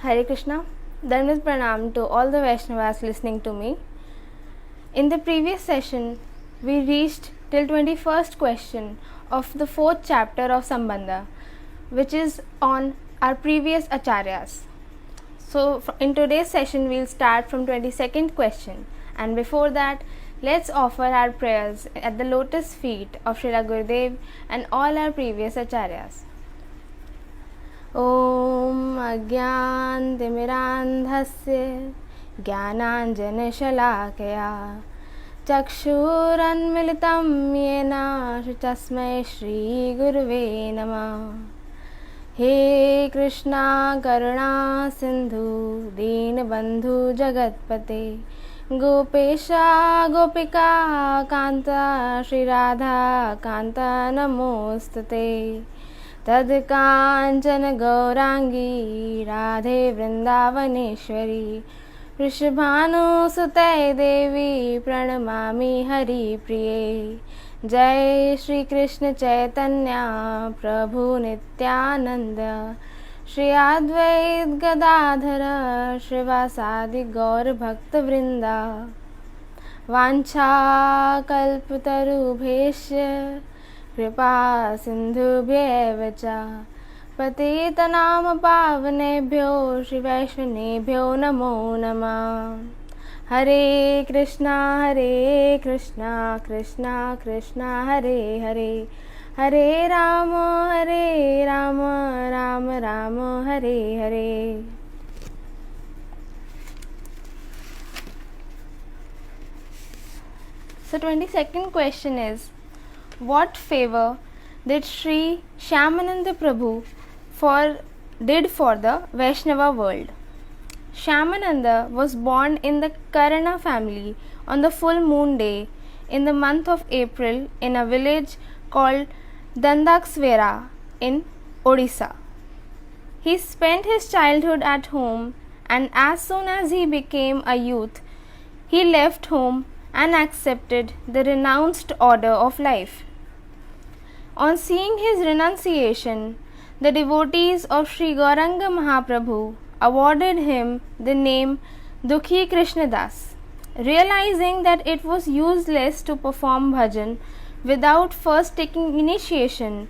Hare Krishna. Dandavat Pranam to all the Vaishnavas listening to me. In the previous session, we reached till 21st question of the 4th chapter of Sambandha, which is on our previous acharyas. So in today's session, we'll start from 22nd question, and before that, let's offer our prayers at the lotus feet of Srila Gurudev and all our previous acharyas. ॐ अज्ञानतिमिरान्धस्य ज्ञानाञ्जनशलाकया चक्षुरुन्मिलितं येन तस्मै श्रीगुरुवे नमः। हे कृष्णा करुणा सिन्धु दीनबन्धु जगत्पते गोपेशा गोपिका कान्ता श्रीराधा कान्ता नमोस्तुते। तद्काञ्चन गौराङ्गी राधे वृन्दावनेश्वरी वृषभानुसुते देवी प्रणमामि हरिप्रिये। जय श्री कृष्ण चैतन्य प्रभु नित्यानंद श्री अद्वैत गदाधर श्रीवासादि गौर भक्त वृंदा। वाञ्छा कल्पतरुभ्यश्च कृपा सिन्धुभ्येव च पतितनां पावनेभ्यो श्रीवैष्णवेभ्यो नमो नमः। हरे Krishna Krishna Krishna Hare Hare Hare Ram Ram Ram Hare Hare. So 22nd question is, what favor did Sri Shyamananda Prabhu did for the Vaishnava world? Shyamananda was born in the Karana family on the full moon day in the month of April in a village called Dandaksvera in Odisha. He spent his childhood at home, and as soon as he became a youth, he left home and accepted the renounced order of life. On seeing his renunciation, the devotees of Sri Gauranga Mahaprabhu awarded him the name Dukhi Krishnadas. Realizing that it was useless to perform bhajan without first taking initiation,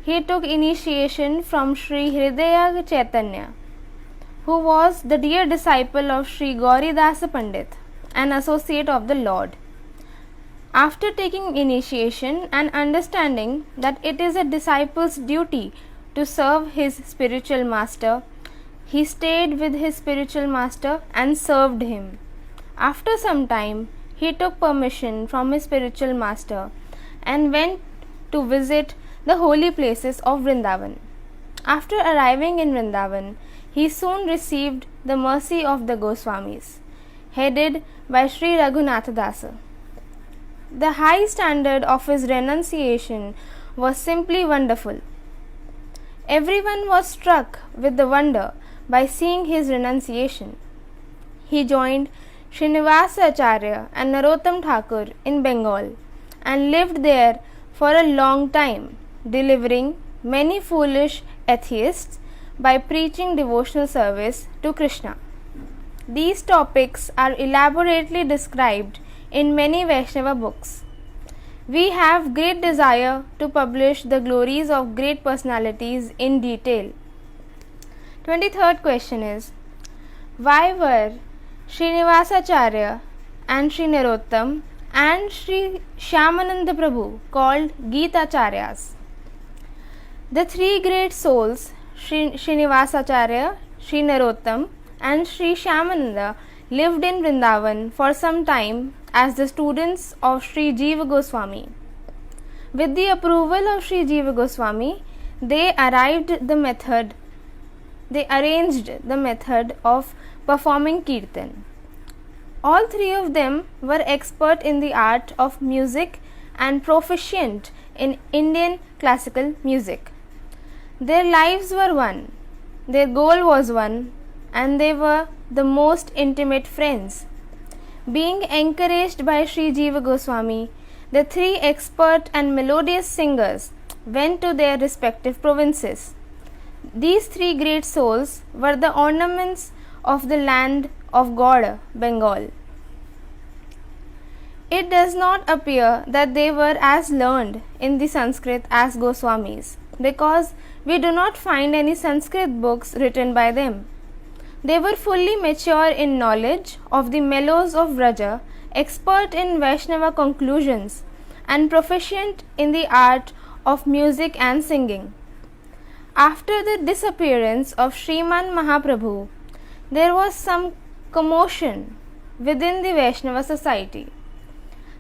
he took initiation from Sri Hridaya Chaitanya, who was the dear disciple of Sri Gauridasa Pandit, an associate of the Lord. After taking initiation and understanding that it is a disciple's duty to serve his spiritual master, he stayed with his spiritual master and served him. After some time, he took permission from his spiritual master and went to visit the holy places of Vrindavan. After arriving in Vrindavan, he soon received the mercy of the Goswamis, headed by Sri Raghunatha Dasa. The high standard of his renunciation was simply wonderful. Everyone was struck with the wonder by seeing his renunciation. He joined Srinivasa Acharya and Narottam Thakur in Bengal and lived there for a long time, delivering many foolish atheists by preaching devotional service to Krishna. These topics are elaborately described in many Vaishnava books. We have great desire to publish the glories of great personalities in detail. 23rd question is, why were Srinivasacharya and Sri Narottam and Sri Shyamananda Prabhu called Gitacharyas? The three great souls, Srinivasacharya, Sri Narottam and Sri Shyamananda, lived in Vrindavan for some time as the students of Sri Jiva Goswami. With the approval of Sri Jiva Goswami, they arranged the method of performing kirtan. All three of them were expert in the art of music and proficient in Indian classical music. Their lives were one, their goal was one, and they were the most intimate friends. Being encouraged by Sri Jiva Goswami, the three expert and melodious singers went to their respective provinces. These three great souls were the ornaments of the land of God, Bengal. It does not appear that they were as learned in the Sanskrit as Goswamis, because we do not find any Sanskrit books written by them. They were fully mature in knowledge of the mellows of Vraja, expert in Vaishnava conclusions, and proficient in the art of music and singing. After the disappearance of Sriman Mahaprabhu, there was some commotion within the Vaishnava society.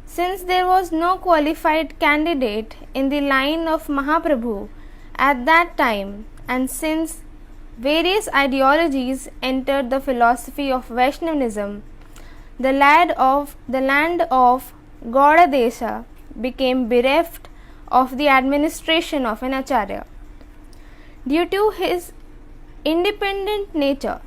Since there was no qualified candidate in the line of Mahaprabhu at that time, and since various ideologies entered the philosophy of Vaishnavism, the land of Gauda Desha became bereft of the administration of an Acharya. Due to his independent nature,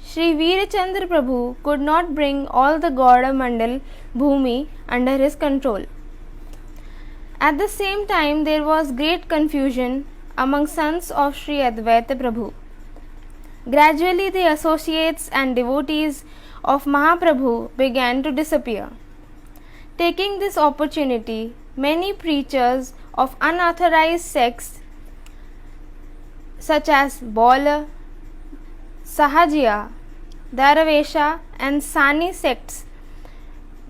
Sri Veerachandra Prabhu could not bring all the Gauda Mandal Bhumi under his control. At the same time, there was great confusion among sons of Sri Advaita Prabhu. Gradually, the associates and devotees of Mahaprabhu began to disappear. Taking this opportunity, many preachers of unauthorized sects such as Bala, Sahajiya, Daravesha and Sani sects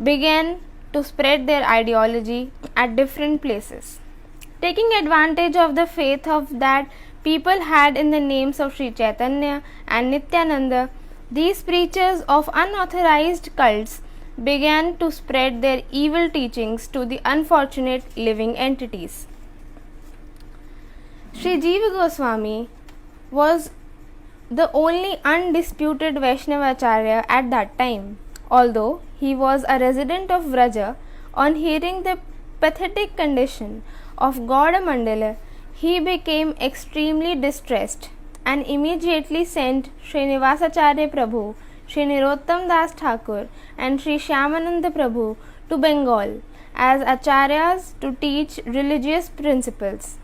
began to spread their ideology at different places. Taking advantage of the faith of that people had in the names of Sri Chaitanya and Nityananda, these preachers of unauthorized cults began to spread their evil teachings to the unfortunate living entities. Sri Jiva Goswami was the only undisputed Vaishnava Acharya at that time. Although he was a resident of Vraja, on hearing the pathetic condition of Gauda Mandala, he became extremely distressed and immediately sent Srinivasacharya Prabhu, Sri Nirottam Das Thakur and Sri Shyamananda Prabhu to Bengal as acharyas to teach religious principles.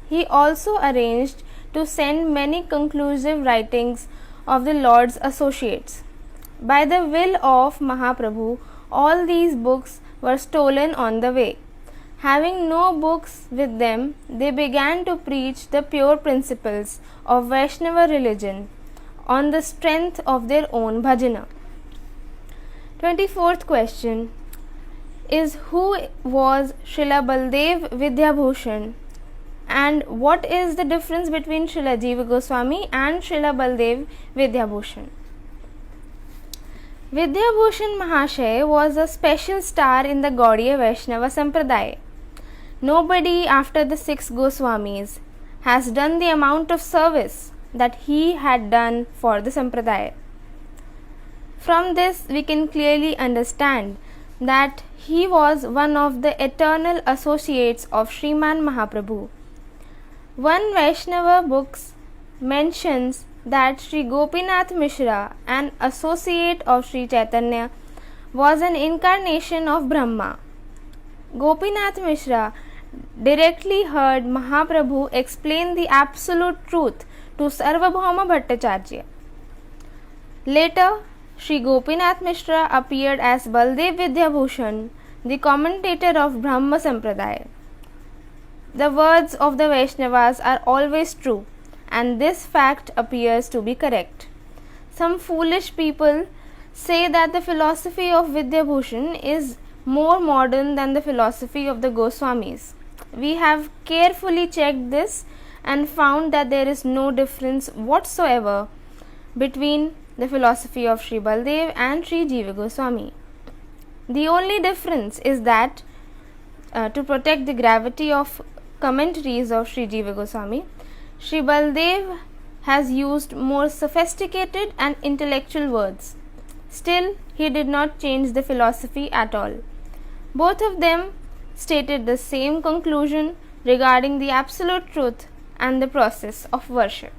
He also arranged to send many conclusive writings of the Lord's associates. By the will of Mahaprabhu, all these books were stolen on the way. Having no books with them, they began to preach the pure principles of Vaishnava religion on the strength of their own bhajana. 24th question is, who was Srila Baldev Vidyabhushan, and what is the difference between Srila Jiva Goswami and Srila Baldev Vidyabhushan? Vidyabhushan Mahashay was a special star in the Gaudiya Vaishnava Sampradaya. Nobody after the 6 Goswamis has done the amount of service that he had done for the Sampradaya. From this we can clearly understand that he was one of the eternal associates of Sriman Mahaprabhu. One Vaishnava books mentions that Sri Gopinath Mishra, an associate of Sri Chaitanya, was an incarnation of Brahma. Gopinath Mishra directly heard Mahaprabhu explain the absolute truth to Sarvabhauma Bhattacharya. Later, Sri Gopinath Mishra appeared as Baldev Vidyabhushan, the commentator of Brahma Sampradaya. The words of the Vaishnavas are always true, and this fact appears to be correct. Some foolish people say that the philosophy of Vidyabhushan is more modern than the philosophy of the Goswamis. We have carefully checked this and found that there is no difference whatsoever between the philosophy of Sri Baldev and Sri Jiva Goswami. The only difference is that to protect the gravity of commentaries of Sri Jiva Goswami, Sri Baldev has used more sophisticated and intellectual words. Still, he did not change the philosophy at all. Both of them stated the same conclusion regarding the absolute truth and the process of worship.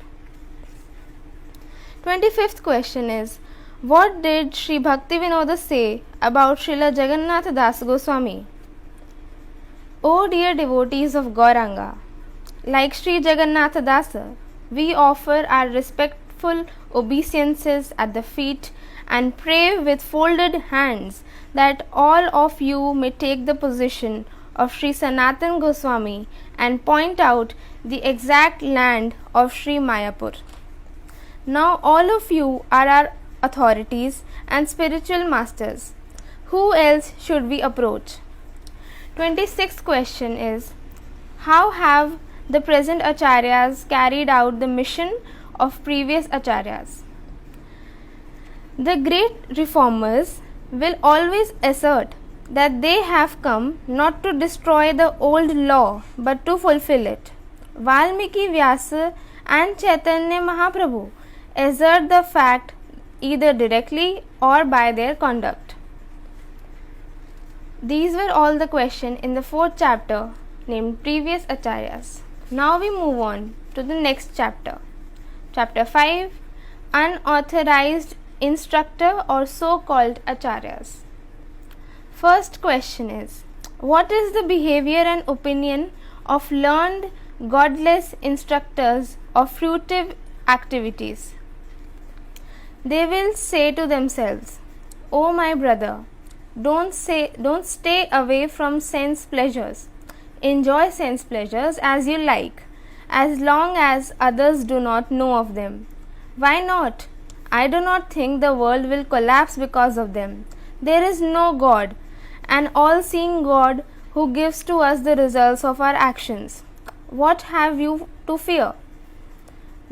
25th question is, what did Sri Bhaktivinoda say about Srila Jagannatha Das Goswami? O dear devotees of Gauranga, like Sri Jagannatha Dasa, we offer our respectful obeisances at the feet and pray with folded hands that all of you may take the position of Sri Sanatan Goswami and point out the exact land of Sri Mayapur. Now all of you are our authorities and spiritual masters. Who else should we approach? 26th question is, how have the present acharyas carried out the mission of previous acharyas? The great reformers will always assert that they have come not to destroy the old law but to fulfill it. Valmiki Vyasa and Chaitanya Mahaprabhu assert the fact either directly or by their conduct. These were all the questions in the 4th chapter named Previous Acharyas. Now we move on to the next chapter. Chapter 5, Unauthorized Instructor or so-called Acharyas. First question is, what is the behavior and opinion of learned, godless instructors of fruitive activities? They will say to themselves, "O my brother, don't stay away from sense pleasures. Enjoy sense pleasures as you like, as long as others do not know of them. Why not? I do not think the world will collapse because of them. There is no God, an all-seeing God who gives to us the results of our actions. What have you to fear?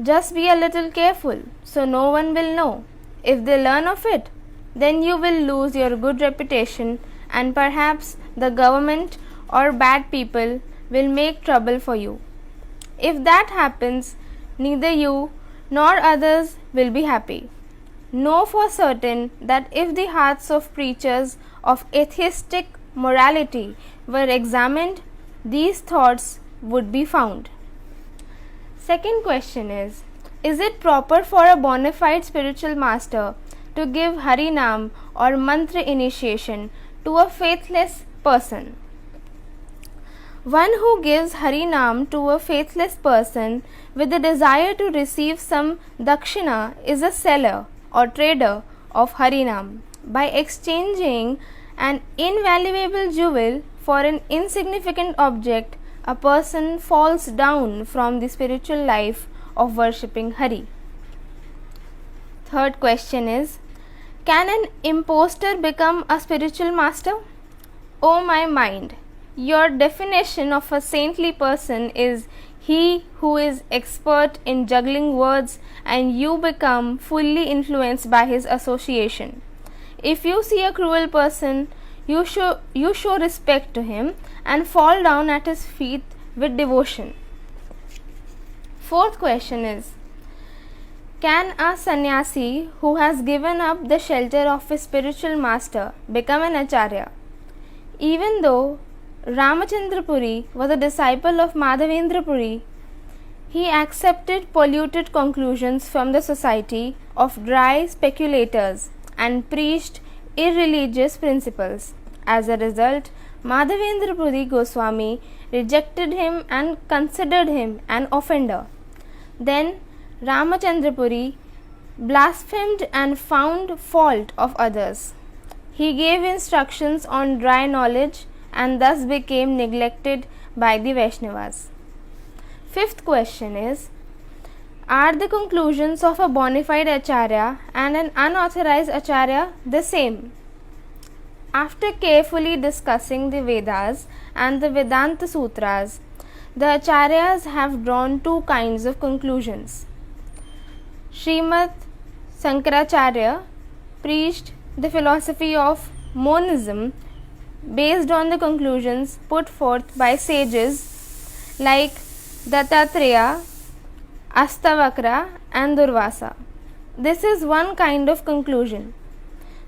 Just be a little careful, so no one will know. If they learn of it, then you will lose your good reputation, and perhaps the government or bad people will make trouble for you. If that happens, neither you nor others will be happy. Know for certain that if the hearts of preachers of atheistic morality were examined, these thoughts would be found." Second question is it proper for a bona fide spiritual master to give Harinam or mantra initiation to a faithless person? One who gives Harinam to a faithless person with the desire to receive some dakshina is a seller or trader of Harinam. By exchanging an invaluable jewel for an insignificant object, a person falls down from the spiritual life of worshipping Hari. Third question is, can an impostor become a spiritual master? O my mind, your definition of a saintly person is he who is expert in juggling words and you become fully influenced by his association. If you see a cruel person, you show respect to him and fall down at his feet with devotion. Fourth question is, can a sannyasi who has given up the shelter of his spiritual master become an acharya? Even though Ramachandra Puri was a disciple of Madhavendra Puri, he accepted polluted conclusions from the society of dry speculators and preached irreligious principles. As a result, Madhavendra Puri Goswami rejected him and considered him an offender. Then Ramachandra Puri blasphemed and found fault of others. He gave instructions on dry knowledge and thus became neglected by the Vaishnavas. Fifth question is, are the conclusions of a bona fide acharya and an unauthorized acharya the same? After carefully discussing the Vedas and the Vedanta Sutras, the acharyas have drawn two kinds of conclusions. Srimad Sankaracharya preached the philosophy of monism based on the conclusions put forth by sages like Dattatreya, Astavakra and Durvasa. This is one kind of conclusion.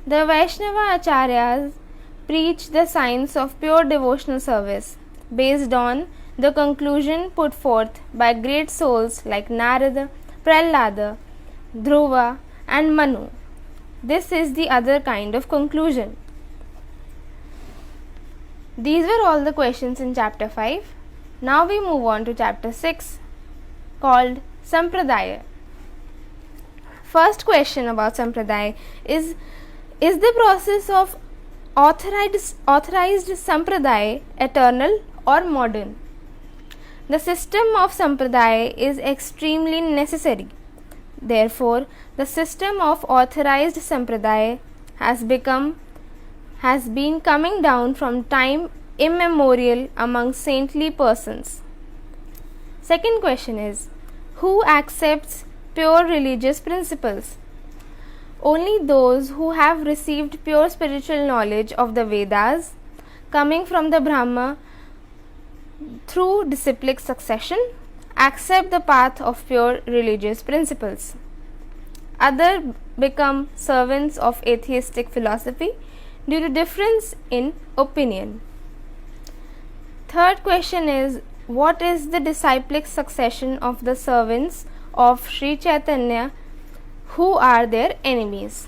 The Vaishnava acharyas preach the science of pure devotional service based on the conclusion put forth by great souls like Narada, Prahlada, Dhruva and Manu. This is the other kind of conclusion. These were all the questions in chapter 5. Now we move on to chapter 6 called Sampradaya. First question about Sampradaya is the process of authorized Sampradaya eternal or modern? The system of Sampradaya is extremely necessary. Therefore, the system of authorized Sampradaya has been coming down from time immemorial among saintly persons. Second question is, who accepts pure religious principles? Only those who have received pure spiritual knowledge of the Vedas, coming from the Brahma through disciplic succession, accept the path of pure religious principles. Others become servants of atheistic philosophy due to difference in opinion. Third question is, what is the disciplic succession of the servants of Sri Chaitanya who are their enemies?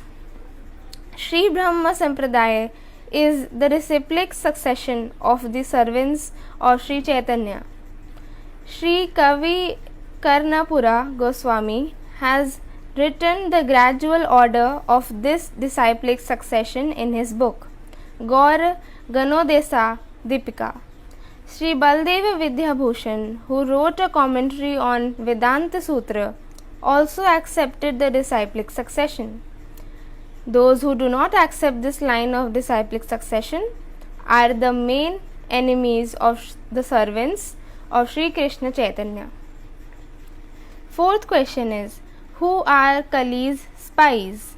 Sri Brahma Sampradaya is the disciplic succession of the servants of Sri Chaitanya. Sri Kavi Karnapura Goswami has written the gradual order of this disciplic succession in his book Gaur Ganodesa Dipika. Sri Baldeva Vidyabhushan, who wrote a commentary on Vedanta Sutra, also accepted the disciplic succession. Those who do not accept this line of disciplic succession are the main enemies of the servants of Sri Krishna Chaitanya. Fourth question is, who are Kali's spies?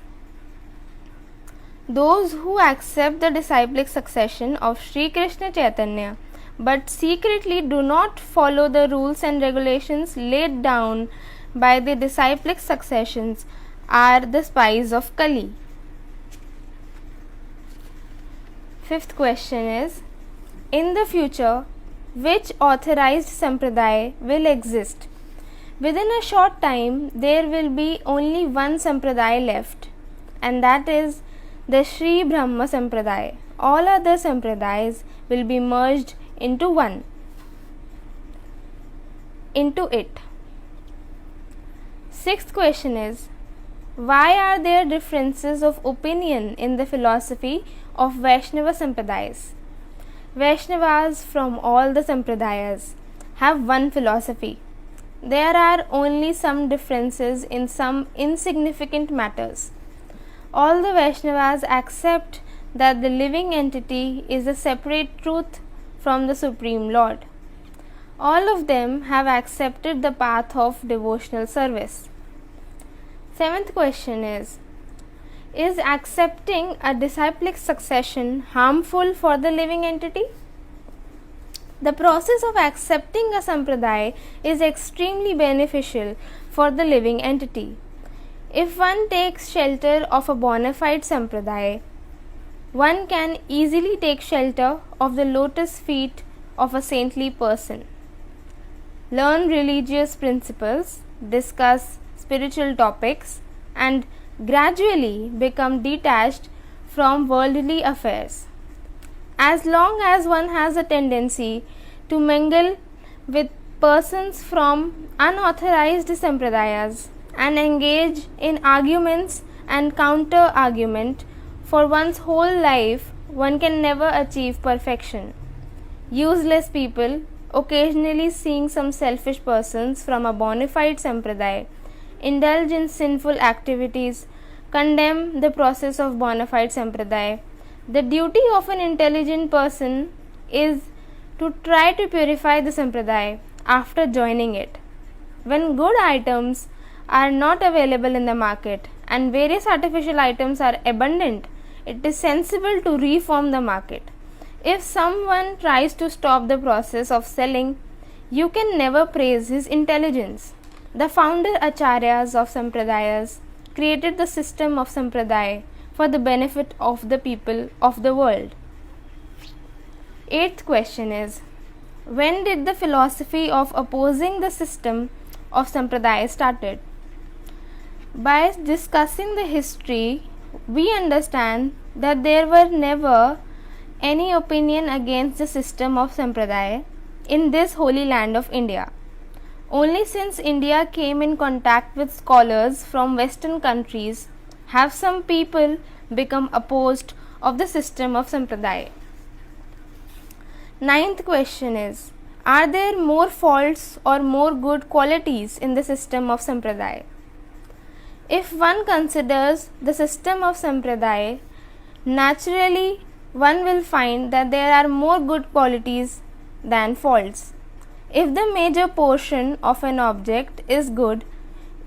Those who accept the disciplic succession of Sri Krishna Chaitanya but secretly do not follow the rules and regulations laid down by the disciplic successions are the spies of Kali. Fifth question is, in the future, which authorized Sampradaya will exist? Within a short time, there will be only one Sampradaya left, and that is the Sri Brahma Sampradaya. All other Sampradayas will be merged into it. Sixth question is, why are there differences of opinion in the philosophy of Vaishnava Sampradayas? Vaishnavas from all the Sampradayas have one philosophy. There are only some differences in some insignificant matters. All the Vaishnavas accept that the living entity is a separate truth from the Supreme Lord. All of them have accepted the path of devotional service. Seventh question is accepting a disciplic succession harmful for the living entity? The process of accepting a sampradaya is extremely beneficial for the living entity. If one takes shelter of a bona fide sampradaya, one can easily take shelter of the lotus feet of a saintly person, learn religious principles, discuss spiritual topics, and gradually become detached from worldly affairs. As long as one has a tendency to mingle with persons from unauthorized sampradayas and engage in arguments and counter argument for one's whole life, one can never achieve perfection. Useless people, occasionally seeing some selfish persons from a bona fide sampradaya indulge in sinful activities, condemn the process of bona fide sampradaya. The duty of an intelligent person is to try to purify the sampradaya after joining it. When good items are not available in the market and various artificial items are abundant, it is sensible to reform the market. If someone tries to stop the process of selling, you can never praise his intelligence. The founder acharyas of sampradayas created the system of sampradaya for the benefit of the people of the world. Eighth question is, when did the philosophy of opposing the system of sampradaya started? By discussing the history, we understand that there were never any opinion against the system of sampradaya in this holy land of India. Only since India came in contact with scholars from Western countries have some people become opposed of the system of Sampradaya. Ninth question is, are there more faults or more good qualities in the system of Sampradaya? If one considers the system of Sampradaya, naturally one will find that there are more good qualities than faults. If the major portion of an object is good,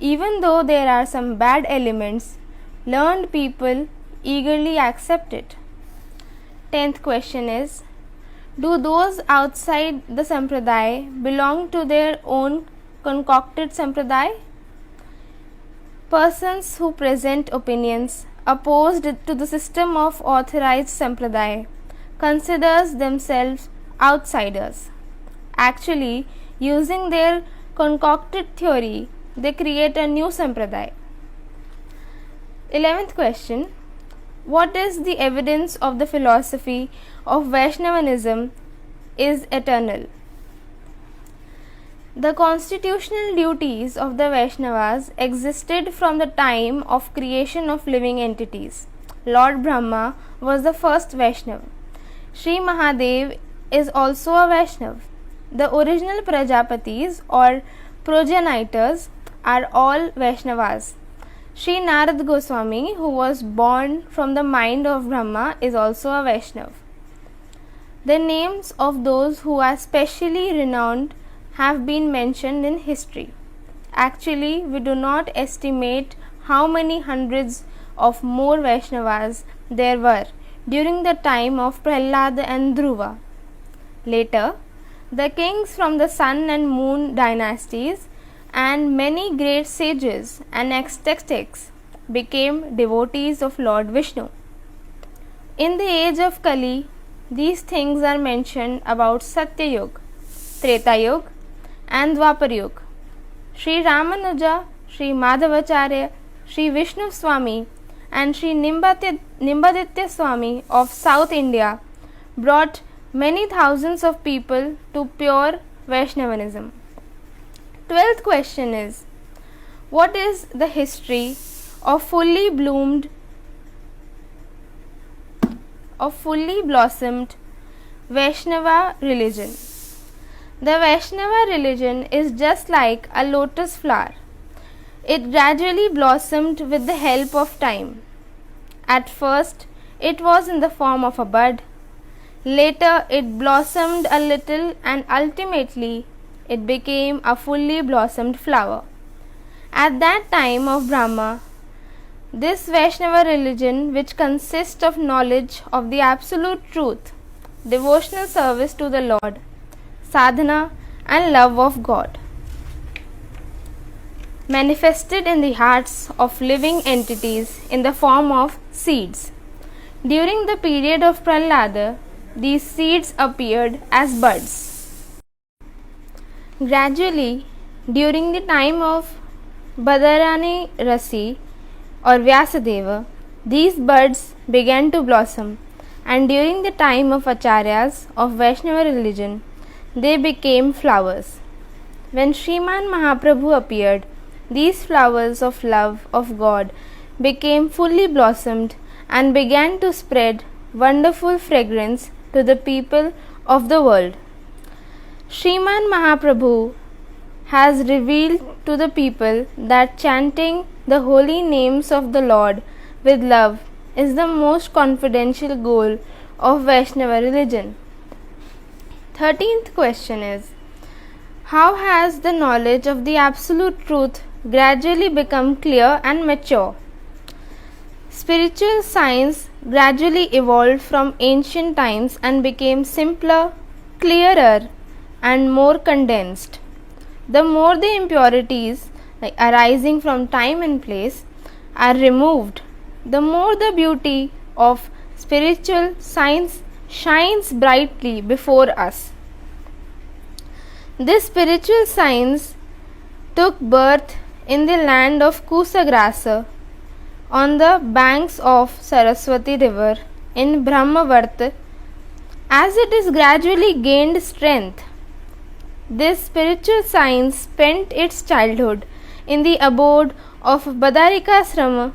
even though there are some bad elements, learned people eagerly accept it. 10th question is, do those outside the Sampradaya belong to their own concocted Sampradaya? Persons who present opinions opposed to the system of authorized Sampradaya considers themselves outsiders. Actually, using their concocted theory, they create a new Sampradaya. 11th question, what is the evidence of the philosophy of Vaishnavism is eternal? The constitutional duties of the Vaishnavas existed from the time of creation of living entities. Lord Brahma was the first Vaishnava. Sri Mahadev is also a Vaishnava. The original Prajapatis or progenitors are all Vaishnavas. Sri Narad Goswami, who was born from the mind of Brahma, is also a Vaishnava. The names of those who are specially renowned have been mentioned in history. Actually, we do not estimate how many hundreds of more Vaishnavas there were during the time of Prahlad and Dhruva. Later, the kings from the sun and moon dynasties and many great sages and ecstatics became devotees of Lord Vishnu. In the age of Kali, these things are mentioned about Satya Yuga, Treta Yuga, and Dwapar Yuga. Sri Ramanuja, Sri Madhavacharya, Sri Vishnu Swami, and Sri Nimbaditya Swami of South India brought many thousands of people to pure Vaishnavism. 12th question is, what is the history of fully blossomed Vaishnava religion? The Vaishnava religion is just like a lotus flower. It gradually blossomed with the help of time. At first, it was in the form of a bud. Later, it blossomed a little and ultimately it became a fully blossomed flower. At that time of Brahma, this Vaishnava religion, which consists of knowledge of the absolute truth, devotional service to the Lord, sadhana and love of God, manifested in the hearts of living entities in the form of seeds. During the period of Prahlada, these seeds appeared as buds. Gradually, during the time of Badarani Rasi or Vyasadeva, these buds began to blossom, and during the time of Acharyas of Vaishnava religion, they became flowers. When Sriman Mahaprabhu appeared, these flowers of love of God became fully blossomed and began to spread wonderful fragrance to the people of the world. Sriman Mahaprabhu has revealed to the people that chanting the holy names of the Lord with love is the most confidential goal of Vaishnava religion. 13th question is, how has the knowledge of the absolute truth gradually become clear and mature? Spiritual science gradually evolved from ancient times and became simpler, clearer, and more condensed. The more the impurities arising from time and place are removed, the more the beauty of spiritual science shines brightly before us. This spiritual science took birth in the land of Kusagrasa on the banks of Saraswati river in Brahmavart. As it is gradually gained strength, This spiritual science spent its childhood in the abode of Badarikasrama,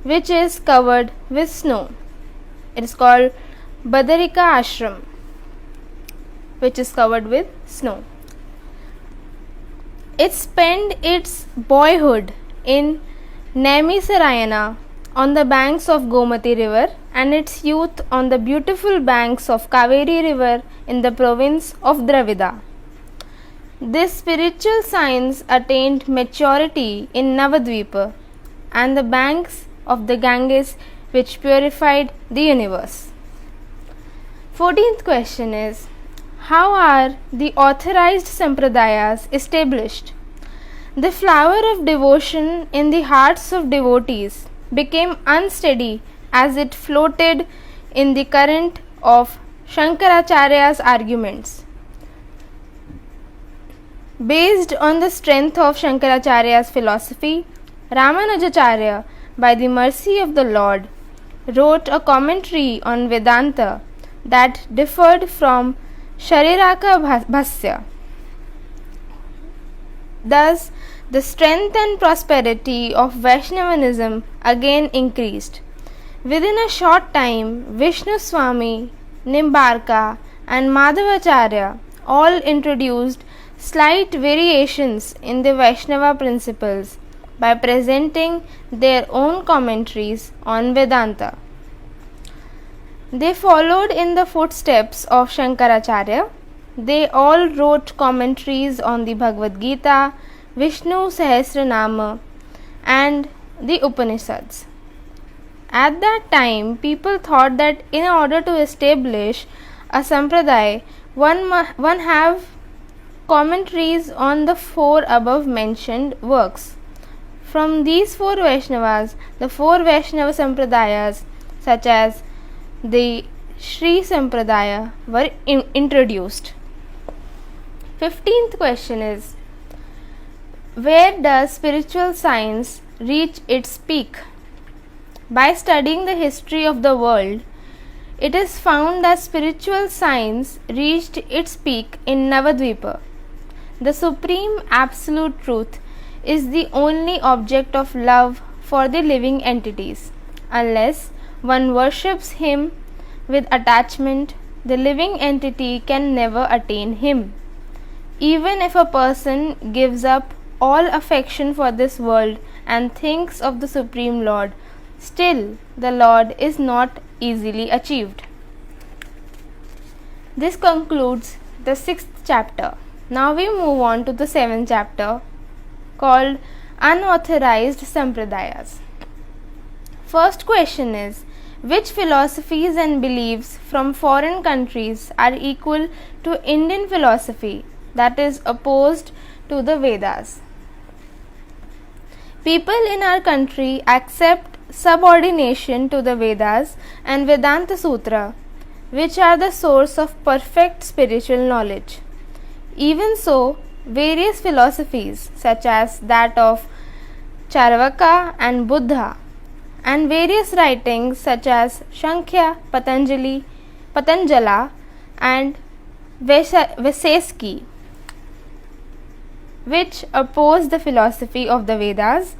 which is covered with snow. It is called Badarika Ashram, which is covered with snow. It spent its boyhood in Naimisarayana on the banks of Gomati river and its youth on the beautiful banks of Kaveri river in the province of Dravida. This spiritual science attained maturity in Navadvipa and the banks of the Ganges, which purified the universe. 14th question is, how are the authorized sampradayas established? The flower of devotion in the hearts of devotees became unsteady as it floated in the current of Shankaracharya's arguments. Based on the strength of Shankaracharya's philosophy, Ramanujacharya, by the mercy of the Lord, wrote a commentary on Vedanta that differed from Shariraka Bhasya. Thus, the strength and prosperity of Vaishnavism again increased. Within a short time, Vishnu Swami, Nimbarka, and Madhavacharya all introduced slight variations in the Vaishnava principles by presenting their own commentaries on Vedanta. They followed in the footsteps of Shankaracharya. They all wrote commentaries on the Bhagavad Gita, Vishnu Sahasranama, and the Upanishads. At that time, people thought that in order to establish a sampradaya, one have commentaries on the 4 above mentioned works. From these 4 Vaishnavas, the 4 Vaishnava sampradayas, such as the Sri Sampradaya, were introduced. 15th question is, where does spiritual science reach its peak? By studying the history of the world, it is found that spiritual science reached its peak in Navadvipa. The supreme absolute truth is the only object of love for the living entities. Unless one worships him with attachment, the living entity can never attain him. Even if a person gives up all affection for this world and thinks of the Supreme Lord, still the Lord is not easily achieved. This concludes the 6th chapter. Now we move on to the 7th chapter, called Unauthorized Sampradayas. First question is, which philosophies and beliefs from foreign countries are equal to Indian philosophy, that is opposed to the Vedas? People in our country accept subordination to the Vedas and Vedanta Sutra, which are the source of perfect spiritual knowledge. Even so, various philosophies such as that of Charvaka and Buddha, and various writings such as Shankhya, Patanjala and Vaseski, which oppose the philosophy of the Vedas,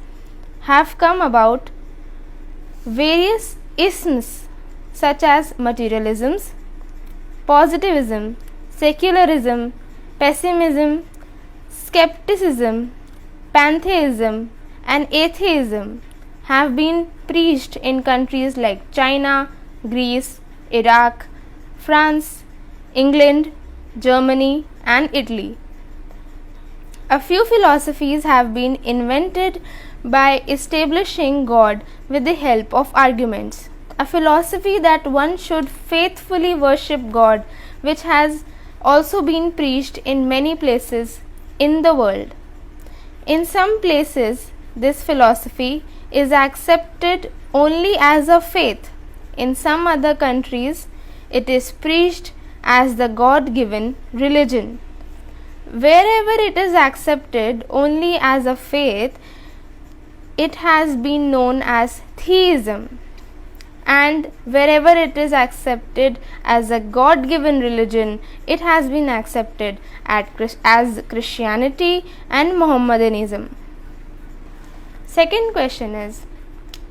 have come about. Various isms such as materialism, positivism, secularism, pessimism, skepticism, pantheism, and atheism have been preached in countries like China, Greece, Iraq, France, England, Germany, and Italy. A few philosophies have been invented by establishing God with the help of arguments. A philosophy that one should faithfully worship God, which has also been preached in many places in the world. In some places, this philosophy is accepted only as a faith. In some other countries, it is preached as the God-given religion. Wherever it is accepted only as a faith, it has been known as theism. and wherever it is accepted as a God-given religion, it has been accepted as Christianity and Mohammedanism. Second question is,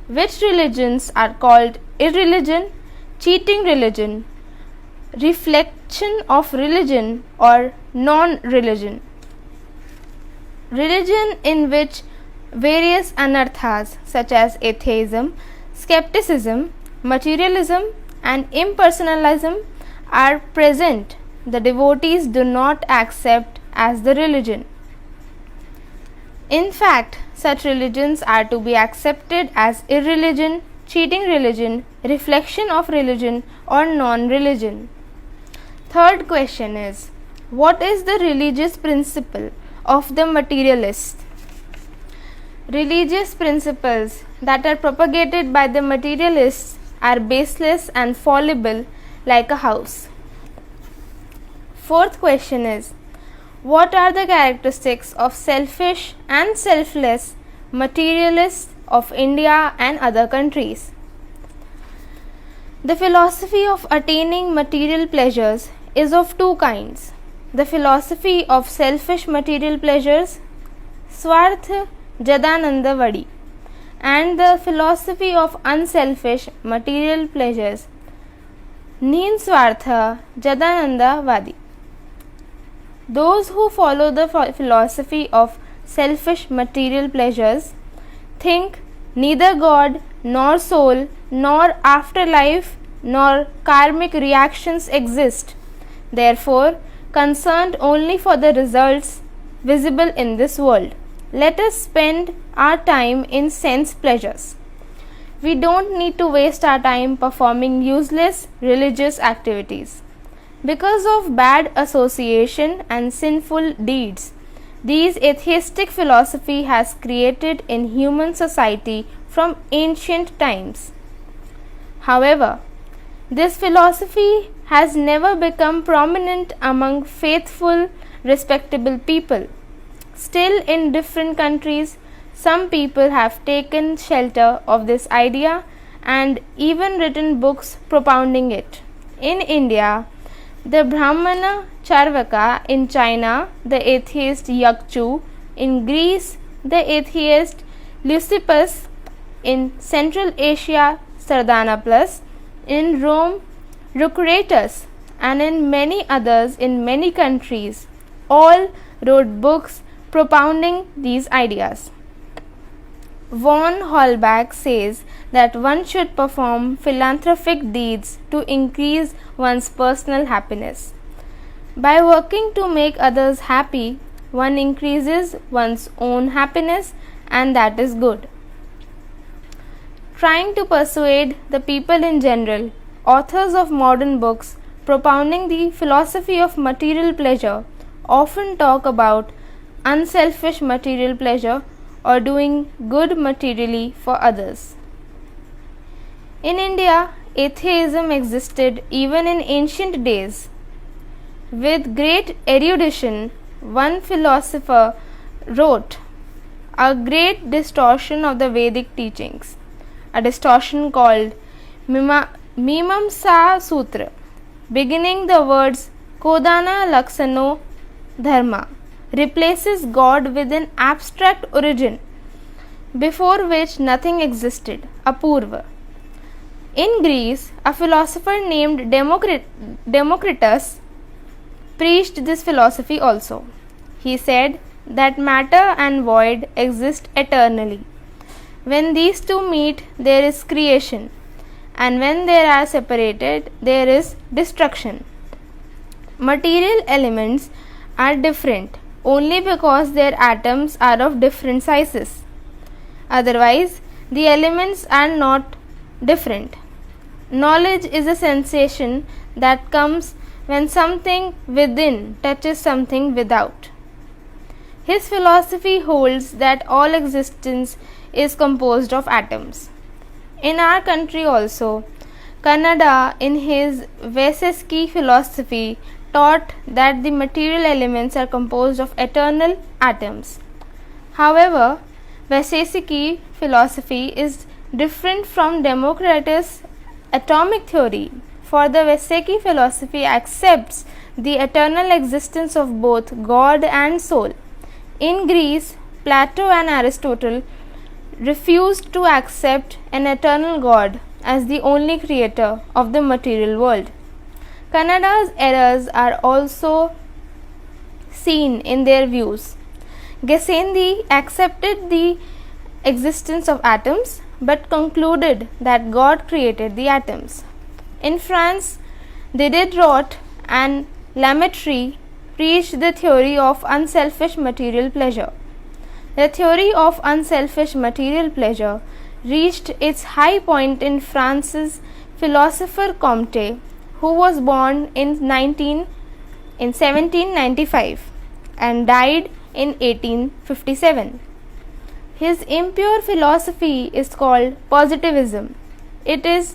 which religions are called irreligion, cheating religion, reflection of religion, or non-religion? Religion in which various anarthas such as atheism, skepticism, materialism, and impersonalism are present, the devotees do not accept as the religion. In fact, such religions are to be accepted as irreligion, cheating religion, reflection of religion, or non-religion. Third question is, what is the religious principle of the materialist? Religious principles that are propagated by the materialists are baseless and fallible like a house. Fourth question is, what are the characteristics of selfish and selfless materialists of India and other countries? The philosophy of attaining material pleasures is of two kinds. The philosophy of selfish material pleasures, Swarth Jadananda Vadi, and the philosophy of unselfish material pleasures, Ninswartha Jadananda Vadi. Those who follow the philosophy of selfish material pleasures think neither God nor soul nor afterlife nor karmic reactions exist, therefore concerned only for the results visible in this world. Let us spend our time in sense pleasures. We don't need to waste our time performing useless religious activities. Because of bad association and sinful deeds, these atheistic philosophy has created in human society from ancient times. However, this philosophy has never become prominent among faithful, respectable people. Still, in different countries, some people have taken shelter of this idea and even written books propounding it. In India, the Brahmana Charvaka; in China, the atheist Yakchu; in Greece, the atheist Leucippus; in Central Asia, Sardanapalus; in Rome, Rucratus; and in many others in many countries, all wrote books propounding these ideas. Von Holbach says that one should perform philanthropic deeds to increase one's personal happiness. By working to make others happy, one increases one's own happiness, and that is good. Trying to persuade the people in general, authors of modern books propounding the philosophy of material pleasure often talk about unselfish material pleasure or doing good materially for others. In India, atheism existed even in ancient days. With great erudition, one philosopher wrote a great distortion of the Vedic teachings, a distortion called Mimamsa Sutra, beginning the words Kodana Laksano Dharma, replaces God with an abstract origin before which nothing existed, Apurva. In Greece, a philosopher named Democritus preached this philosophy also. He said that matter and void exist eternally. When these two meet, there is creation, and when they are separated, there is destruction. Material elements are different only because their atoms are of different sizes. Otherwise, the elements are not different. Knowledge is a sensation that comes when something within touches something without. His philosophy holds that all existence is composed of atoms. In our country also, Kannada in his Vaisesiki philosophy taught that the material elements are composed of eternal atoms. However, Vaisesiki philosophy is different from Democritus atomic theory, for the Vaisakhi philosophy accepts the eternal existence of both God and soul. In Greece, Plato and Aristotle refused to accept an eternal God as the only creator of the material world. Kannada's errors are also seen in their views. Gassendi accepted the existence of atoms but concluded that God created the atoms. In France, Diderot and Lamettrie preached the theory of unselfish material pleasure. The theory of unselfish material pleasure reached its high point in France's philosopher Comte, who was born in 1795 and died in 1857. His impure philosophy is called positivism. It is